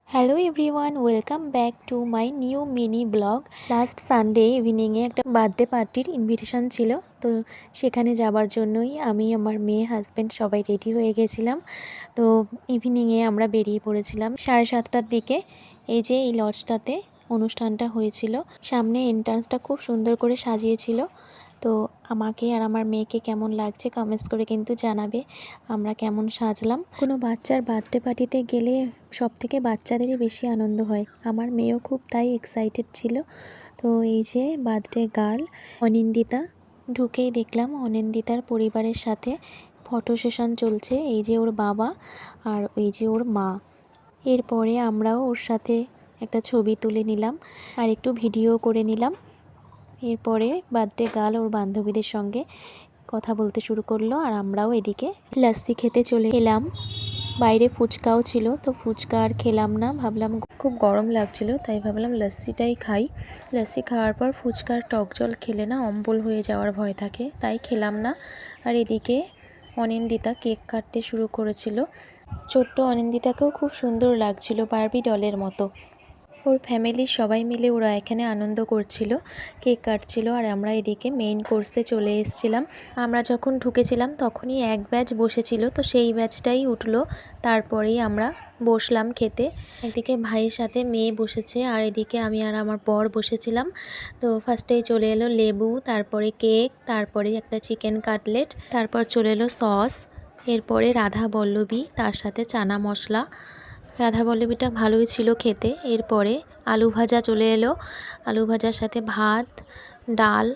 Hello everyone, welcome back to my new mini blog. Last Sunday ইভিনিংয়ে একটা birthday পার্টির invitation ছিল, তো সেখানে যাবার জন্যই আমি, আমার মেয়ে, হাজব্যান্ড সবাই রেডি হয়ে গেছিলাম। তো ইভিনিংয়ে আমরা বেরিয়ে পড়েছিলাম 7:30টার দিকে। এই যে এই লজটাতে অনুষ্ঠানটা হয়েছিল, সামনে এন্ট্রান্সটা খুব সুন্দর করে সাজিয়েছিল। তো আমাকে আর আমার মেয়েকে কেমন লাগছে কমেন্টস করে কিন্তু জানাবে আমরা কেমন সাজলাম। কোনো বাচ্চার বার্থডে পার্টিতে গেলে সব থেকে বাচ্চাদেরই বেশি আনন্দ হয়, আমার মেয়েও খুব তাই এক্সাইটেড ছিল। তো এই যে বার্থডে গার্ল অনিন্দিতা, ঢুকেই দেখলাম অনিন্দিতার পরিবারের সাথে ফটো সেশন চলছে। এই যে ওর বাবা আর ওই যে ওর মা। এরপরে আমরাও ওর সাথে একটা ছবি তুলে নিলাম আর একটু ভিডিও করে নিলাম। এরপরে বার্থডে গার্ল ওর বান্ধবীদের সঙ্গে কথা বলতে শুরু করলো আর আমরাও এদিকে লাস্সি খেতে চলে এলাম। বাইরে ফুচকাও ছিল, তো ফুচকা আর খেলাম না, ভাবলাম খুব গরম লাগছিল তাই ভাবলাম লাস্সিটাই খাই। লাস্সি খাওয়ার পর ফুচকার টক জল খেলে না অম্বল হয়ে যাওয়ার ভয় থাকে, তাই খেলাম না। আর এদিকে অনিন্দিতা কেক কাটতে শুরু করেছিল। ছোট্ট অনিন্দিতাকেও খুব সুন্দর লাগছিল, বারবি ডলের মতো। ওর ফ্যামিলির সবাই মিলে ওরা এখানে আনন্দ করছিল, কেক কাটছিল। আর আমরা এদিকে মেইন কোর্সে চলে এসেছিলাম। আমরা যখন ঢুকেছিলাম তখনই এক ব্যাচ বসেছিল, তো সেই ব্যাচটাই উঠলো, তারপরেই আমরা বসলাম খেতে। একদিকে ভাইয়ের সাথে মেয়ে বসেছে আর এদিকে আমি আর আমার বর বসেছিলাম। তো ফার্স্টেই চলে এলো লেবু, তারপরে কেক, তারপরে একটা চিকেন কাটলেট, তারপর চলে এলো সস, এরপরে রাধা বল্লভী, তার সাথে চানা মশলা। রাধা বল্লভীটা ভালোই ছিল খেতে। এরপরে আলু ভাজা চলে এলো, আলু ভাজার সাথে ভাত, ডাল,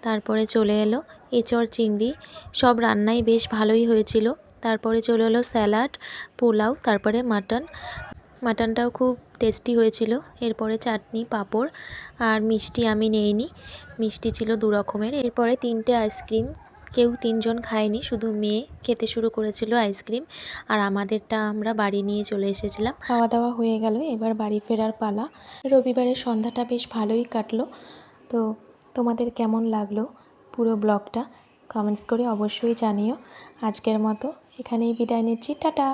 তারপরে চলে এলো এঁচড় চিংড়ি। সব রান্নাই বেশ ভালোই হয়েছিল। তারপরে চলে এলো স্যালাড, পোলাও, তারপরে মাটনটাও খুব টেস্টি হয়েছিল। এরপরে চাটনি, পাঁপড় আর মিষ্টি আমি নেইনি, মিষ্টি ছিল 2 রকমের। এরপরে 3টে আইসক্রিম, কেউ 3জন খায়নি, শুধু মেয়ে খেতে শুরু করেছিল আইসক্রিম। আর আমাদেরটা আমরা বাড়ি নিয়ে চলে এসেছিলাম। খাওয়া দাওয়া হয়ে গেল, এবার বাড়ি ফেরার পালা। রবিবারের সন্ধ্যাটা বেশ ভালোই কাটলো। তো তোমাদের কেমন লাগলো পুরো ব্লগটা কমেন্টস করে অবশ্যই জানিও। আজকের মতো এখানেই বিদায় নিচ্ছি, টাটা।